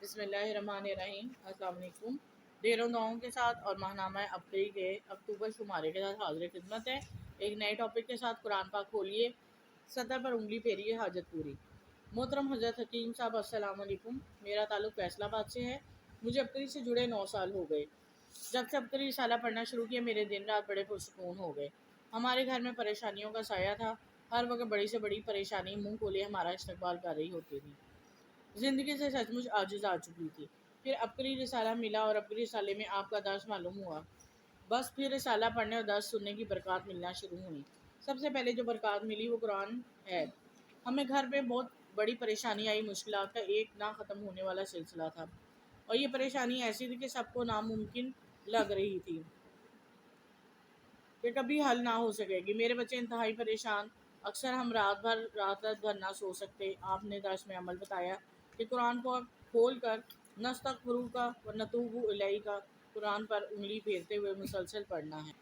بسم اللہ الرحمن الرحیم۔ السلام علیکم۔ ڈیروں دعاؤں کے ساتھ اور ماہنامہ ابقری کے اکتوبر شمارے کے ساتھ حاضر خدمت ہے۔ ایک نئے ٹاپک کے ساتھ قرآن پاک کھولیے، سطر پر انگلی پھیریے، حاجت پوری۔ محترم حضرت حکیم صاحب السلام علیکم۔ میرا تعلق فیصل آباد سے ہے۔ مجھے ابقری سے جڑے 9 سال ہو گئے۔ جب سے ابقری رسالہ پڑھنا شروع کیا میرے دن رات بڑے پرسکون ہو گئے۔ ہمارے گھر میں پریشانیوں کا سایہ تھا، ہر وقت بڑی سے بڑی پریشانی منہ کھولے ہمارا استقبال کر رہی ہوتی تھی۔ زندگی سے سچ مچ عاجز آ چکی تھی۔ پھر ابقری رسالہ ملا اور ابقری رسالے میں آپ کا درس معلوم ہوا۔ بس پھر رسالہ پڑھنے اور درس سننے کی برکات ملنا شروع ہوئی۔ سب سے پہلے جو برکات ملی وہ قرآن ہے۔ ہمیں گھر پہ بہت بڑی پریشانی آئی، مشکلات کا ایک نہ ختم ہونے والا سلسلہ تھا، اور یہ پریشانی ایسی تھی کہ سب کو ناممکن لگ رہی تھی کہ کبھی حل نہ ہو سکے گی۔ میرے بچے انتہائی پریشان، اکثر ہم رات رات بھر نہ سو سکتے۔ آپ نے درس میں عمل بتایا کہ قرآن کو کھول کر نستغفرو کا و نتوب الیہ کا قرآن پر انگلی پھیرتے ہوئے مسلسل پڑھنا ہے۔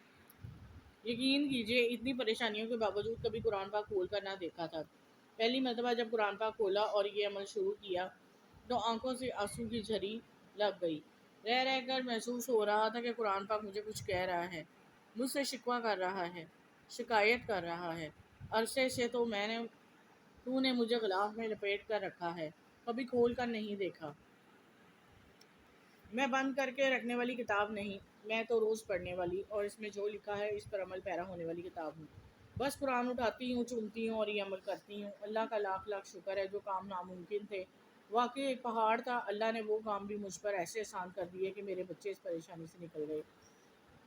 یقین کیجئے اتنی پریشانیوں کے باوجود کبھی قرآن پاک کھول کر نہ دیکھا تھا۔ پہلی مرتبہ جب قرآن پاک کھولا اور یہ عمل شروع کیا تو آنکھوں سے آنسو کی جھری لگ گئی۔ رہ رہ کر محسوس ہو رہا تھا کہ قرآن پاک مجھے کچھ کہہ رہا ہے، مجھ سے شکوہ کر رہا ہے، شکایت کر رہا ہے۔ عرصے سے تو نے مجھے غلاف میں لپیٹ کر رکھا ہے، کبھی کھول کر نہیں دیکھا۔ میں بند کر کے رکھنے والی کتاب نہیں، میں تو روز پڑھنے والی اور اس میں جو لکھا ہے اس پر عمل پیرا ہونے والی کتاب ہوں۔ بس قرآن اٹھاتی ہوں، چنتی ہوں اور یہ عمل کرتی ہوں۔ اللہ کا لاکھ لاکھ شکر ہے، جو کام ناممکن تھے، واقعی ایک پہاڑ تھا، اللہ نے وہ کام بھی مجھ پر ایسے آسان کر دیے کہ میرے بچے اس پریشانی سے نکل گئے۔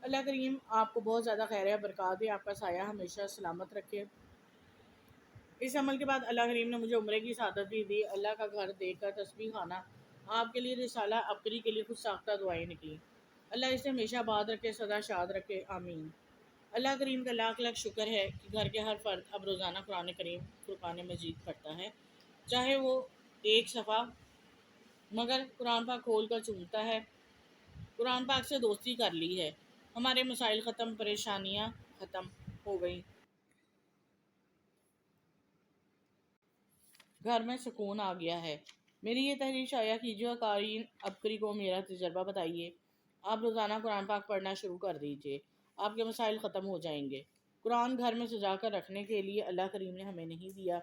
اللہ کریم آپ کو بہت زیادہ خیر برکات دے، آپ کا سایہ ہمیشہ سلامت رکھے۔ اس عمل کے بعد اللہ کریم نے مجھے عمرے کی سعادت بھی دی۔ اللہ کا گھر دیکھ کر تسبیح خانہ آپ کے لیے رسالہ ابقری کے لیے خود ساختہ دعائیں نکلی۔ اللہ اسے ہمیشہ آباد رکھے، سدا شاد رکھے، آمین۔ اللہ کریم کا لاکھ لاکھ شکر ہے کہ گھر کے ہر فرد اب روزانہ قرآن کریم فرقان مجید پڑھتا ہے، چاہے وہ ایک صفحہ مگر قرآن پاک کھول کر چومتا ہے۔ قرآن پاک سے دوستی کر لی ہے، ہمارے مسائل ختم، پریشانیاں ختم ہو گئیں، گھر میں سکون آ گیا ہے۔ میری یہ تحریر شائع کیجیے اور قارئین ابقری کو میرا تجربہ بتائیے۔ آپ روزانہ قرآن پاک پڑھنا شروع کر دیجیے، آپ کے مسائل ختم ہو جائیں گے۔ قرآن گھر میں سجا کر رکھنے کے لیے اللہ کریم نے ہمیں نہیں دیا،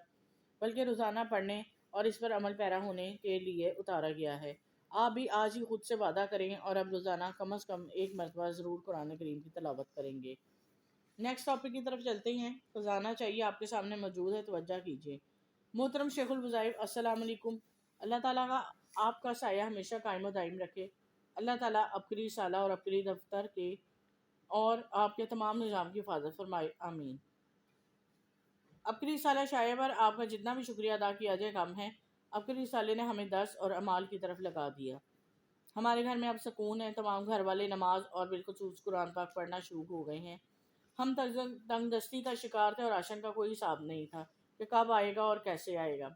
بلکہ روزانہ پڑھنے اور اس پر عمل پیرا ہونے کے لیے اتارا گیا ہے۔ آپ بھی آج ہی خود سے وعدہ کریں اور اب روزانہ کم از کم ایک مرتبہ ضرور قرآن کریم کی تلاوت کریں گے۔ نیکسٹ ٹاپک کی طرف چلتے ہیں۔ خزانہ چاہیے آپ کے سامنے موجود ہے، توجہ کیجیے۔ محترم شیخ الوظائف السلام علیکم۔ اللہ تعالیٰ کا آپ کا سایہ ہمیشہ قائم و دائم رکھے۔ اللہ تعالیٰ ابقری رسالہ اور ابقری دفتر کے اور آپ کے تمام نظام کی حفاظت فرمائے، آمین۔ ابقری رسالہ شائع پر آپ کا جتنا بھی شکریہ ادا کیا جائے کم ہے۔ ابقری رسالے نے ہمیں درس اور اعمال کی طرف لگا دیا۔ ہمارے گھر میں اب سکون ہے، تمام گھر والے نماز اور بالخصوص قرآن پاک پڑھنا شروع ہو گئے ہیں۔ ہم تنگ دستی کا شکار تھے اور راشن کا کوئی حساب نہیں تھا کہ کب آئے گا اور کیسے آئے گا۔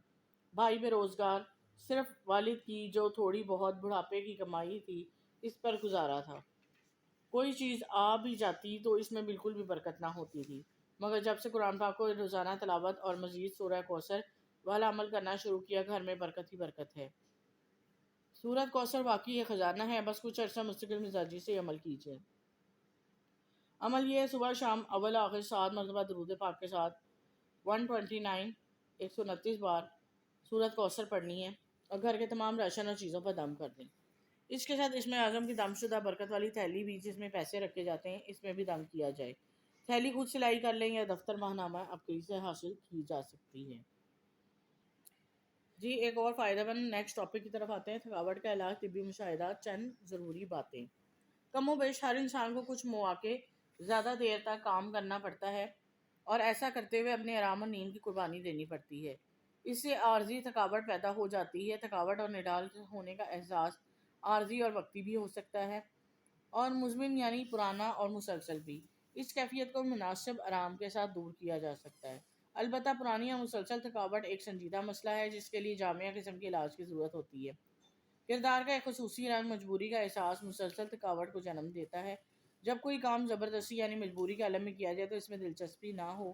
بھائی بے روزگار، صرف والد کی جو تھوڑی بہت بڑھاپے کی کمائی تھی اس پر گزارا تھا۔ کوئی چیز آ بھی جاتی تو اس میں بالکل بھی برکت نہ ہوتی تھی، مگر جب سے قرآن پاک کو روزانہ تلاوت اور مزید سورہ کوثر والا عمل کرنا شروع کیا، گھر میں برکت ہی برکت ہے۔ سورۃ کوثر واقعی ایک خزانہ ہے، بس کچھ عرصہ مستقل مزاجی سے عمل کیجیے۔ عمل یہ ہے صبح شام اول آخر 7 مرتبہ درود پاک کے ساتھ 129 بار سورۃ کوثر پڑھنی ہے اور گھر کے تمام راشن اور چیزوں پر دم کر دیں۔ اس کے ساتھ اسم اعظم کی دم شدہ برکت والی تھیلی بھی جس میں پیسے رکھے جاتے ہیں، اس میں بھی دم کیا جائے۔ تھیلی خود سلائی کر لیں یا دفتر ماہنامہ ابقری سے حاصل کی جا سکتی ہے۔ جی ایک اور فائدہ مند نیکسٹ ٹاپک کی طرف آتے ہیں۔ تھکاوٹ کا علاج، طبی مشاہدات، چند ضروری باتیں۔ کم و بیش ہر انسان کو کچھ مواقع زیادہ دیر تک کام کرنا پڑتا ہے اور ایسا کرتے ہوئے اپنے آرام اور نیند کی قربانی دینی پڑتی ہے۔ اس سے عارضی تھکاوٹ پیدا ہو جاتی ہے۔ تھکاوٹ اور نڈال ہونے کا احساس عارضی اور وقتی بھی ہو سکتا ہے اور مزمن یعنی پرانا اور مسلسل بھی۔ اس کیفیت کو مناسب آرام کے ساتھ دور کیا جا سکتا ہے۔ البتہ پرانی اور مسلسل تھکاوٹ ایک سنجیدہ مسئلہ ہے جس کے لیے جامعہ قسم کے علاج کی ضرورت ہوتی ہے۔ کردار کا ایک خصوصی رنگ مجبوری کا احساس مسلسل تھکاوٹ کو جنم دیتا ہے۔ جب کوئی کام زبردستی یعنی مجبوری کے عالم میں کیا جائے تو اس میں دلچسپی نہ ہو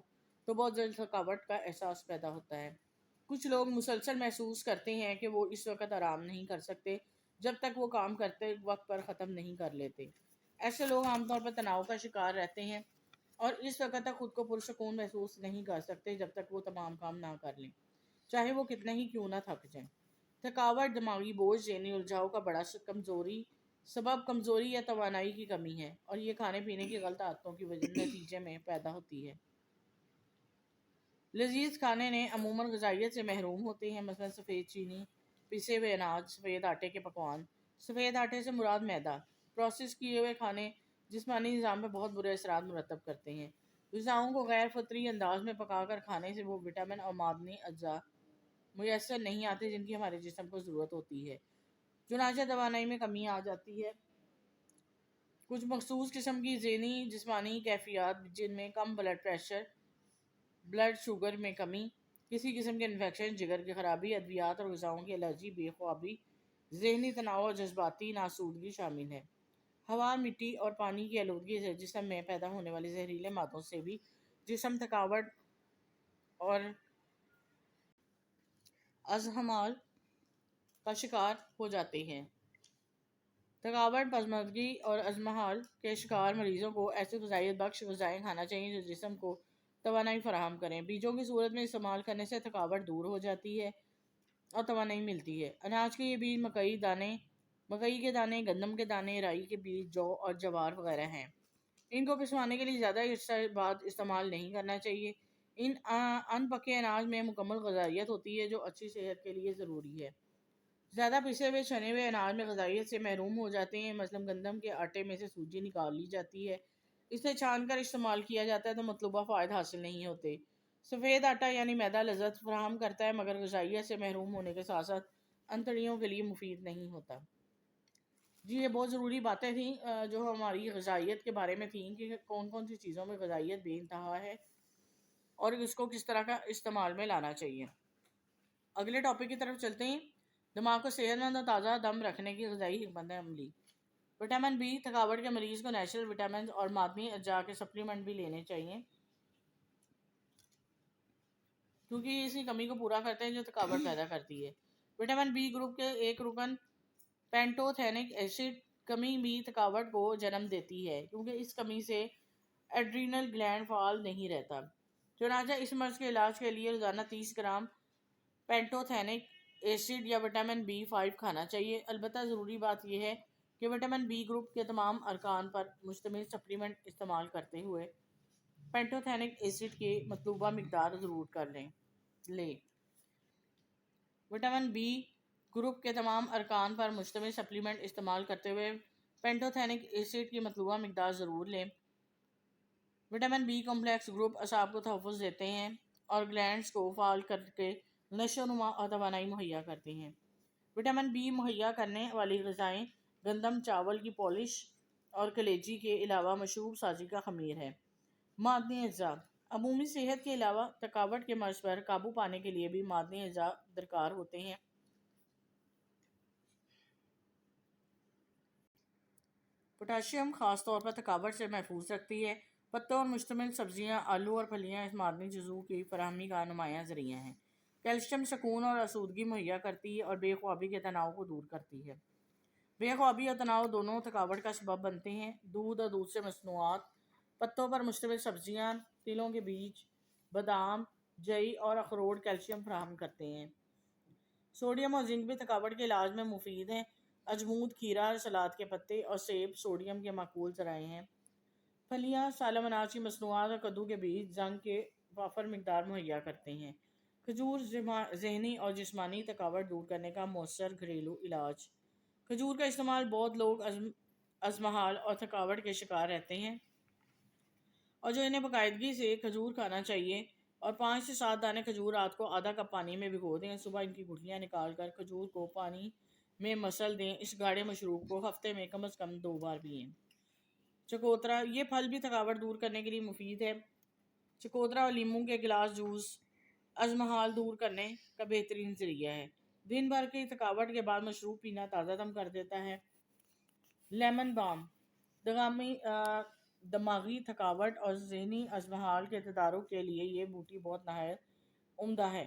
تو بہت جلد تھکاوٹ کا احساس پیدا ہوتا ہے۔ کچھ لوگ مسلسل محسوس کرتے ہیں کہ وہ اس وقت آرام نہیں کر سکتے جب تک وہ کام کرتے وقت پر ختم نہیں کر لیتے۔ ایسے لوگ عام طور پر تناؤ کا شکار رہتے ہیں اور اس وقت تک خود کو پرسکون محسوس نہیں کر سکتے جب تک وہ تمام کام نہ کر لیں، چاہے وہ کتنے ہی کیوں نہ تھک جائیں۔ تھکاوٹ، دماغی بوجھ، ذہنی الجھاؤ کا بڑا سبب کمزوری یا توانائی کی کمی ہے، اور یہ کھانے پینے کی غلط عادتوں کی نتیجے میں پیدا ہوتی ہے۔ لذیذ کھانے نے عموماً غذائیت سے محروم ہوتے ہیں، مثلا سفید چینی، پسے ہوئے اناج، سفید آٹے کے پکوان۔ سفید آٹے سے مراد میدا۔ پروسیس کیے ہوئے کھانے جسمانی نظام میں بہت برے اثرات مرتب کرتے ہیں۔ غذاؤں کو غیر فطری انداز میں پکا کر کھانے سے وہ وٹامن اور معدنی اجزاء میسر نہیں آتے جن کی ہمارے جسم کو ضرورت ہوتی ہے، چنانچہ توانائی میں کمی آ جاتی ہے۔ کچھ مخصوص قسم کی ذہنی جسمانی کیفیات جن میں کم بلڈ پریشر، بلڈ شوگر میں کمی، کسی قسم کے انفیکشن، جگر کی خرابی، ادویات اور غذاؤں کی الرجی، بے خوابی، ذہنی تناؤ اور جذباتی ناسودگی شامل ہے۔ ہوا، مٹی اور پانی کی آلودگی سے جسم میں پیدا ہونے والی زہریلے مادوں سے بھی جسم تھکاوٹ اور ازمہال کا شکار ہو جاتے ہیں۔ تھکاوٹ، پسماندگی اور ازمہال کے شکار مریضوں کو ایسے غذائیت بخش غذائیں کھانا چاہیے جو جسم کو توانائی فراہم کریں۔ بیجوں کی صورت میں استعمال کرنے سے تھکاوٹ دور ہو جاتی ہے اور توانائی ملتی ہے۔ اناج کے یہ بیج مکئی کے دانے، گندم کے دانے، رائی کے بیج، جو اور جوار وغیرہ ہیں۔ ان کو پسوانے کے لیے زیادہ عرصہ بعد استعمال نہیں کرنا چاہیے۔ ان پکے اناج میں مکمل غذائیت ہوتی ہے جو اچھی صحت کے لیے ضروری ہے۔ زیادہ پسے ہوئے چھنے ہوئے اناج میں غذائیت سے محروم ہو جاتے ہیں، مثلا گندم کے آٹے میں سے سوجی نکال لی جاتی ہے، اسے چھان کر استعمال کیا جاتا ہے تو مطلوبہ فوائد حاصل نہیں ہوتے۔ سفید آٹا یعنی میدا لذت فراہم کرتا ہے مگر غذائیت سے محروم ہونے کے ساتھ ساتھ انتڑیوں کے لیے مفید نہیں ہوتا۔ جی، یہ بہت ضروری باتیں تھیں جو ہماری غذائیت کے بارے میں تھیں کہ کون کون سی چیزوں میں غذائیت بے انتہا ہے اور اس کو کس طرح کا استعمال میں لانا چاہیے۔ اگلے ٹاپک کی طرف چلتے ہیں۔ دماغ کو صحت مند اور تازہ دم رکھنے کی غذائی حکمت عملی۔ وٹامن بی، تھکاوٹ کے مریض کو نیچرل وٹامنز اور معدنی اجزاء کے سپلیمنٹ بھی لینے چاہیے کیونکہ یہ اسی کمی کو پورا کرتے ہیں جو تھکاوٹ پیدا کرتی ہے۔ وٹامن بی گروپ کے ایک رکن پینٹوتھینک ایسڈ کمی بھی تھکاوٹ کو جنم دیتی ہے کیونکہ اس کمی سے ایڈرینل گلینڈ فعال نہیں رہتا۔ چنانچہ اس مرض کے علاج کے لیے روزانہ 30 گرام پینٹوتھینک ایسڈ یا وٹامن بی 5 کھانا چاہیے۔ البتہ ضروری بات یہ ہے کہ وٹامن بی گروپ کے تمام ارکان پر مشتمل سپلیمنٹ استعمال کرتے ہوئے پینٹوتھینک ایسڈ کی مطلوبہ مقدار ضرور کر لیں۔ وٹامن بی گروپ کے تمام ارکان پر مشتمل سپلیمنٹ استعمال کرتے ہوئے پینٹوتھینک ایسڈ کی مطلوبہ مقدار ضرور لیں۔ وٹامن بی کمپلیکس گروپ اعصاب کو تحفظ دیتے ہیں اور گلینڈز کو فعال کر کے نشو و نما اور توانائی مہیا کرتے ہیں۔ وٹامن بی مہیا کرنے والی غذائیں گندم، چاول کی پالش اور کلیجی کے علاوہ مشروب سازی کا خمیر ہے۔ معدنی اجزاء عمومی صحت کے علاوہ تھکاوٹ کے مرض پر قابو پانے کے لیے بھی معدنی اجزاء درکار ہوتے ہیں۔ پوٹاشیم خاص طور پر تھکاوٹ سے محفوظ رکھتی ہے۔ پتوں اور مشتمل سبزیاں، آلو اور پھلیاں اس معدنی جزو کی فراہمی کا نمایاں ذریعہ ہیں۔ کیلشیم سکون اور آسودگی مہیا کرتی ہے اور بے خوابی کے تناؤ کو دور کرتی ہے۔ بے خوابی اور تناؤ دونوں تھکاوٹ کا سبب بنتے ہیں۔ دودھ اور دودھ سے مصنوعات، پتوں پر مشتمل سبزیاں، تلوں کے بیج، بادام، جئی اور اخروٹ کیلشیم فراہم کرتے ہیں۔ سوڈیم اور زنک بھی تھکاوٹ کے علاج میں مفید ہیں۔ اجمود، کھیرہ، سلاد کے پتے اور سیب سوڈیم کے معقول ذرائع ہیں۔ پھلیاں، سالم اناج کی مصنوعات اور کدو کے بیج زنک کے وافر مقدار مہیا کرتے ہیں۔ کھجور ذہنی اور جسمانی تھکاوٹ دور کرنے کا مؤثر گھریلو علاج۔ کھجور کا استعمال بہت لوگ ازمہال اور تھکاوٹ کے شکار رہتے ہیں اور جو انہیں باقاعدگی سے کھجور کھانا چاہیے اور 5 سے 7 دانے کھجور رات کو آدھا کپ پانی میں بھگو دیں، صبح ان کی گٹھلیاں نکال کر کھجور کو پانی میں مسل دیں۔ اس گاڑھے مشروب کو ہفتے میں کم از کم 2 بار پئیں۔ چکوترا، یہ پھل بھی تھکاوٹ دور کرنے کے لیے مفید ہے۔ چکوترا اور لیموں کے گلاس جوس ازمہال دور کرنے کا بہترین ذریعہ ہے۔ دن بھر کی تھکاوٹ کے بعد مشروب پینا تازہ دم کر دیتا ہے۔ لیمن بام دماغی تھکاوٹ اور ذہنی ازمہال کے تدارک کے لیے یہ بوٹی بہت نہایت عمدہ ہے۔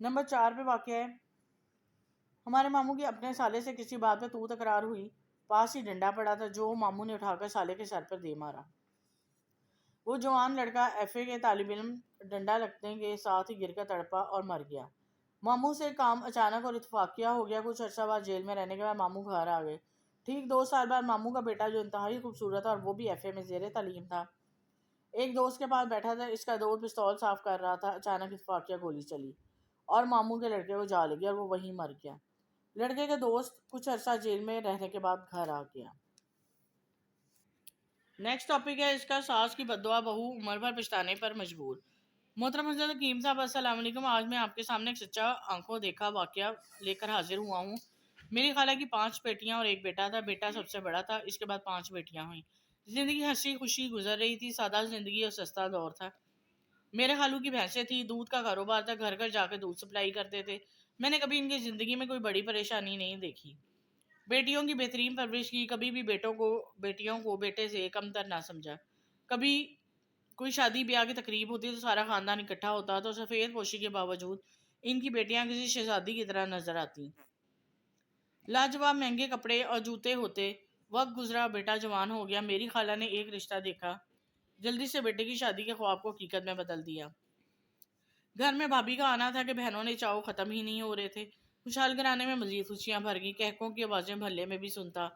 نمبر 4 پہ واقع ہے، ہمارے ماموں کی اپنے سالے سے کسی بات پہ تو تکرار ہوئی، پاس ہی ڈنڈا پڑا تھا جو ماموں نے اٹھا کر سالے کے سر پر دے مارا۔ وہ جوان لڑکا ایف اے کے طالب علم ڈنڈا لگنے کے ساتھ ہی گر کر تڑپا اور مر گیا۔ ماموں سے کام اچانک اور اتفاقیہ ہو گیا۔ کچھ عرصہ بعد جیل میں رہنے کے بعد ماموں گھر آ گئے۔ ٹھیک 2 سال بعد ماموں کا بیٹا جو انتہائی خوبصورت تھا اور وہ بھی ایف اے میں زیر تعلیم تھا، ایک دوست کے پاس بیٹھا تھا۔ اس کا دوست پستول صاف کر رہا تھا، اچانک اتفاقیہ گولی چلی اور ماموں کے لڑکے کو جا لگی اور وہ وہیں مر گیا۔ لڑکے کے دوست کچھ عرصہ جیل میں رہنے کے بعد گھر آ گیا۔ نیکسٹ ٹاپک ہے اس کا، ساس کی بددعا بہو عمر بھر پچھتانے پر مجبور۔ محترم حضرت حکیم صاحب السلام علیکم۔ آج میں آپ کے سامنے ایک سچا آنکھوں دیکھا واقعہ لے کر حاضر ہوا ہوں۔ میری خالہ کی 5 بیٹیاں اور ایک بیٹا تھا۔ بیٹا سب سے بڑا تھا، اس کے بعد 5 بیٹیاں ہوئیں۔ زندگی ہنسی خوشی گزر رہی تھی، سادہ زندگی اور سستا دور تھا۔ میرے خالو کی بھینسیں تھی، دودھ کا کاروبار تھا، گھر گھر جا کے دودھ سپلائی کرتے تھے۔ میں نے کبھی ان کی زندگی میں کوئی بڑی پریشانی نہیں دیکھی۔ بیٹیوں کی بہترین پرورش کی، کبھی بھی بیٹیوں کو بیٹے سے کم تر نہ سمجھا۔ کبھی کوئی شادی بیاہ کی تقریب ہوتی تو سارا خاندان اکٹھا ہوتا تو سفید پوشی کے باوجود ان کی بیٹیاں کسی شہزادی کی طرح نظر آتی۔ لاجواب مہنگے کپڑے اور جوتے ہوتے۔ وقت گزرا، بیٹا جوان ہو گیا۔ میری خالہ نے ایک رشتہ دیکھا، جلدی سے بیٹے کی شادی کے خواب کو حقیقت میں بدل دیا۔ گھر میں بھابھی کا آنا تھا کہ بہنوں نے چاؤ ختم ہی نہیں ہو رہے تھے۔ خوشحال گھرانے میں مزید خوشیاں بھر گئی۔ کہکوں کی آوازیں محلے میں بھی سنتا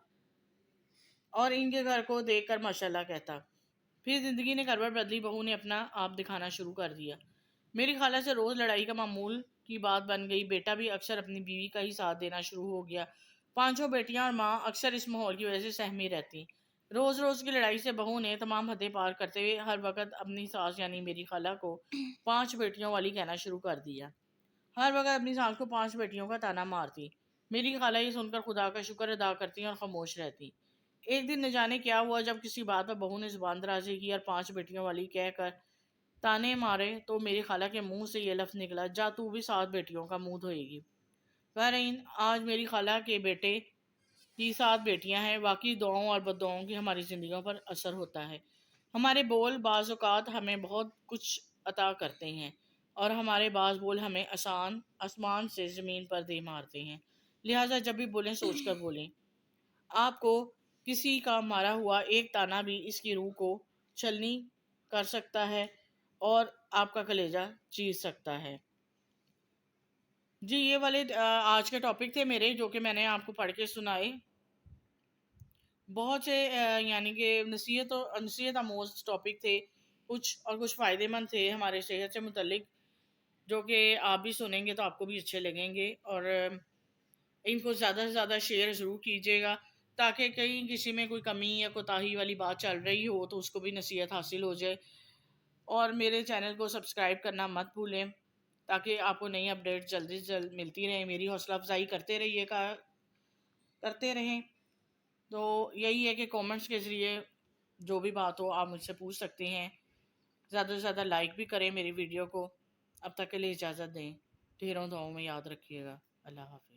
اور ان کے گھر کو دیکھ کر ماشاءاللہ کہتا۔ پھر زندگی نے کروٹ بدلی، بہو نے اپنا آپ دکھانا شروع کر دیا۔ میری خالہ سے روز لڑائی کا معمول کی بات بن گئی۔ بیٹا بھی اکثر اپنی بیوی کا ہی ساتھ دینا شروع ہو گیا۔ 5 بیٹیاں اور ماں اکثر اس ماحول کی وجہ سے سہمی رہتی۔ روز روز کی لڑائی سے بہو نے تمام حدیں پار کرتے ہوئے ہر وقت اپنی ساس یعنی میری خالہ کو 5 بیٹیوں والی کہنا شروع کر دیا۔ ہر وقت اپنی ساس کو 5 بیٹیوں کا تانا مارتی۔ میری خالہ یہ سن کر خدا کا شکر ادا کرتی اور خاموش رہتی۔ ایک دن نہ جانے کیا ہوا، جب کسی بات پر بہو نے زبان درازی کی اور 5 بیٹیوں والی کہہ کر تانے مارے تو میری خالہ کے منہ سے یہ لفظ نکلا، جا تو بھی 7 بیٹیوں کا منہ دھوئے گی۔ آج میری خالہ کے بیٹے کی 7 بیٹیاں ہیں۔ واقعی دعاؤں اور بددعاؤں کی ہماری زندگیوں پر اثر ہوتا ہے۔ ہمارے بول بعض اوقات ہمیں بہت کچھ عطا کرتے ہیں اور ہمارے بعض بول ہمیں آسمان سے زمین پر دے مارتے ہیں۔ لہٰذا جب بھی بولیں سوچ کر بولیں۔ آپ کو کسی کا مارا ہوا ایک تانا بھی اس کی روح کو چھلنی کر سکتا ہے اور آپ کا کلیجہ چیر سکتا ہے۔ جی یہ والے آج کے ٹاپک تھے میرے، جو کہ میں نے آپ کو پڑھ کے سنائے۔ بہت سے یعنی کہ نصیحت آموز ٹاپک تھے، کچھ فائدے مند تھے ہمارے صحت سے متعلق، جو کہ آپ بھی سنیں گے تو آپ کو بھی اچھے لگیں گے۔ اور ان کو زیادہ سے زیادہ شیئر ضرور کیجیے گا، تاکہ کہیں کسی میں کوئی کمی یا کوتاہی والی بات چل رہی ہو تو اس کو بھی نصیحت حاصل ہو جائے۔ اور میرے چینل کو سبسکرائب کرنا مت بھولیں، تاکہ آپ کو نئی اپڈیٹ جلدی سے جلد ملتی رہیں۔ میری حوصلہ افزائی کرتے رہیں۔ تو یہی ہے کہ کومنٹس کے ذریعے جو بھی بات ہو آپ مجھ سے پوچھ سکتے ہیں۔ زیادہ سے زیادہ لائک بھی کریں میری ویڈیو کو۔ اب تک کے لیے اجازت دیں، ڈھیروں دعاؤں میں یاد رکھیے گا۔ اللہ حافظ۔